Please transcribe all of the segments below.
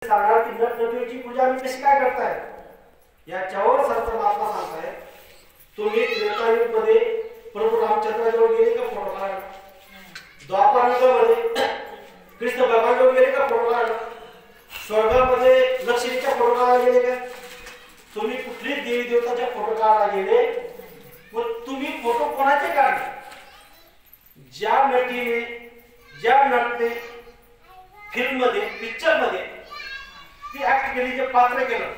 सांगणार की नटनटीची पूजा मी कशी काय करताय याच्यावर संत महात्मा सांगताय तुम्ही त्रेतायुगमध्ये प्रभू रामचंद्राजवळ गेले का फोटो काढला, द्वापारयुगामध्ये कृष्ण भगवानजवळ गेले का फोटो काढला, स्वर्गामध्ये लक्ष्मीच्या फोटो काढायला गेले का, तुम्ही कुठली देवी देवताच्या फोटो काढायला गेले व तुम्ही फोटो कोणाचे काढले, ज्या नटीने ज्या नटने फिल्म मध्ये पिक्चर मध्ये ती ऍक्ट केली जे पात्र केलं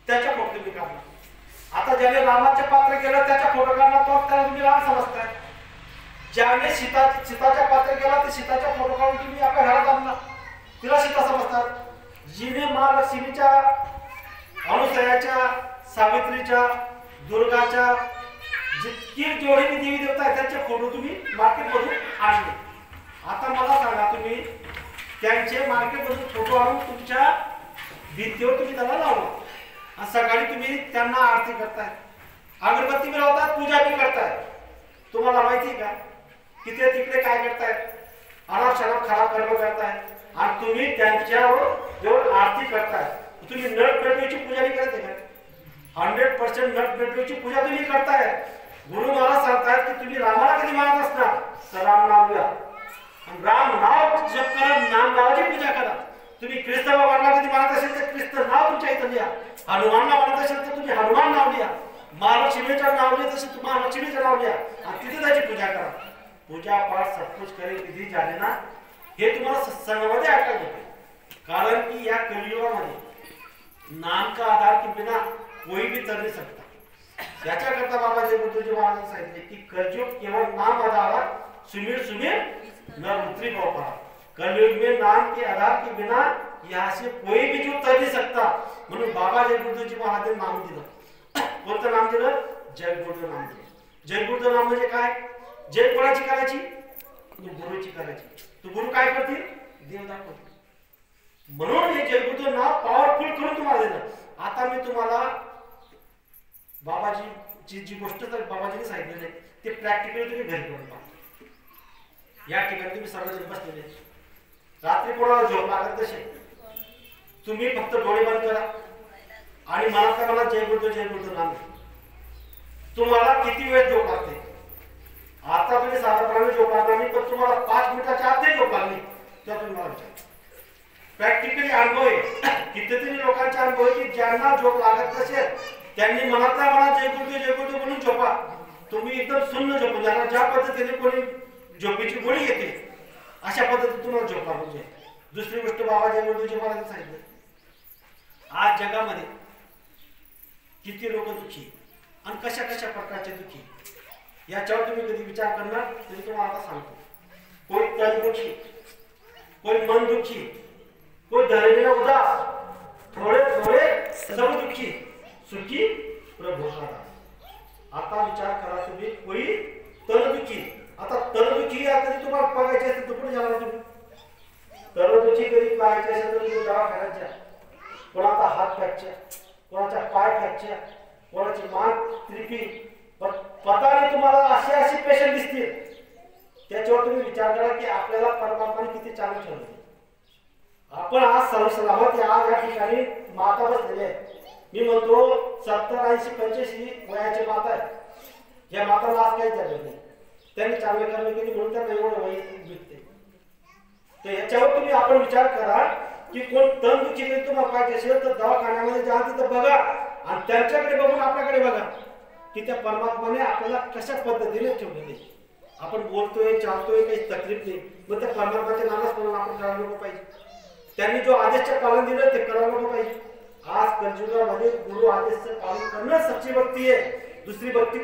त्याच्या फोटो तुम्ही काढला। आता ज्याने रामाचे पात्र केलं त्याच्या फोटो काढला तो त्याला तुम्ही राम समजताय, ज्याने सीताच्या पात्र केला ते सीताच्या फोटो काढून तुम्ही आपल्या घरात आणला तिला सीता समजतात, जिने महालक्ष्मीच्या अनुसयाच्या सावित्रीच्या दुर्गाच्या जितकी जोडीने देवी देवता आहेत त्यांचे फोटो तुम्ही मार्केटमधून आणले। आता मला सांगा तुम्ही त्यांचे मार्केटमधून फोटो आणून तुमच्या भिंतीवर तुम्ही त्याला लावला आणि सकाळी तुम्ही त्यांना आरती करताय, अगरबत्ती मिळवतात, पूजा भी करताय। तुम्हाला माहिती आहे का की ते तिकडे काय करताय, अनाप शनाप खराब कर्म करताय आणि तुम्ही त्यांच्यावर जेव्हा आरती करताय तुम्ही नटनटीची पूजा नाही करते का? 100% नटनटीची पूजा तुम्ही करताय। गुरु महाराज सांगतायत की तुम्ही रामाला कधी मानत असणार तर राम नाम घ्या, राम नाव जप करा, नाम नावाची पूजा करा। तुम्ही कृष्ण भगवानला कधी मानत असेल तर कृष्ण नाव तुमच्या इथं लिहा, हनुमानला मानत असेल तर तुम्ही हनुमान नाव लिहा, महालक्ष्मीचं नाव लिहित असेल तर महालक्ष्मीचं नाव लिहा आणि तिथे त्याची पूजा करा। पूजा पाठ सब कुछ करे विधी जाने ना, हे तुम्हाला सत्संगामध्ये ऐकायला येते। कारण की या कलियुगामध्ये नाम का आधार के बिना कोई भी तर नहीं सकता। याच्याकरता बाबा जय गुरुजी महाराज सांगितले की कलयुग केवळ नाम आधार सुमिर सुमिर न उतरी पापा। कलयुग में नाम के आधार के बिना यहाँ से कोई भी जो तर नहीं सकता। म्हणून बाबा जय गुरुजी महाराज नाम दिलं, कोणतं नाम दिलं? जय गुरुदेव नाम दिलं। जय गुरुदेव नाम म्हणजे काय? जय कोणाची करायची? गुरुची करायची। तो गुरु काय करतील? देव दाखवतील। म्हणून हे जय गुरुदेव नाव पॉवरफुल करून तुम्हाला दिलं। आता मी तुम्हाला बाबाजी जी गोष्ट तर बाबाजीने सांगितलेली आहे ते प्रॅक्टिकली तुम्ही घरी करून पहा। या ठिकाणी तुम्ही सर्वजण बसलेले, रात्री कोणाला झोप लागत नसेल तुम्ही फक्त डोळे बंद करा आणि मला जय गुरुदेव नाम घ्या। तुम्हाला किती वेळ झोप लागते? आता तुम्ही साधारणपणे झोप लागणार नाही, पण तुम्हाला 5 मिनिटाच्या आत झोप लागली तेव्हा तुम्ही मला विचारा। प्रॅक्टिकली अनुभव आहे, कितीतरी लोकांचा अनुभव आहे की ज्यांना झोप लागत नसेल त्यांनी मनातल्या मनात जय गुरुदेव म्हणून झोपा। तुम्ही एकदम सुन्न झोपून जाणार, ज्या पद्धतीने कोणी झोपेची गोळी येते अशा पद्धतीने तुम्हाला झोप लागून जाईल। दुसरी गोष्ट बाबा जय गुरुदेवजी महाराज सांगितलं, आज जगामध्ये किती लोक दुःखी आणि कशा कशा प्रकारचे दुःखी याच्यावर तुम्ही कधी विचार करणार तरी तुम्हाला आता सांगतो। कोई तन दुखी, कोई मन दुखी, कोई धर्मीय उदास, थोड़े थोड़े सब दुखी, सुखी प्रभु का दास। आता विचार करा तुम्ही, कोई तन दुखी, आता तन दुखी कधी तुम्हाला बघायचे असेल तर कुठे जाणार तुम्ही? तन दुखी कधी पाहायचे असेल तर तुम्ही दवाखान्यात जा। कोणाचा हात फ्रॅक्चर, कोणाचा पाय फ्रॅक्चर, कोणाची मान त्रिपी, पता नाही तुम्हाला असे असे पेशंट दिसतील। त्याच्यावर तुम्ही विचार करा की आपल्याला परमात्माने किती चांगलं ठेवलं। आपण आज सर्वसलामत या ठिकाणी माता बसलेले आहे। मी म्हणतो 70, 80, 85 वयाचे माता आहेत। या माताला आज काही झालं नाही, त्यांनी चांगले कर्म केले म्हणून त्यांना एवढं वय भेटते। तर याच्यावर तुम्ही आपण विचार करा की कोण तन दुखी तुम्हाला पाहिजे असेल तर दवाखान्यामध्ये जा, तिथं बघा आणि त्यांच्याकडे बघून आपल्याकडे बघा की त्या परमात्माने आपल्याला कशा पद्धतीने ठेवलेले। आपण बोलतोय चालतोय काही तकलीफ नाही, मग त्या परमात्माच्या नामास म्हणून आपण करायला नको पाहिजे। त्यांनी जो आदेशचं पालन दिलं ते करायला नको पाहिजे। आज कलियुगामध्ये गुरु आदेशचं पालन करणं सच्ची भक्ती आहे, दुसरी भक्ती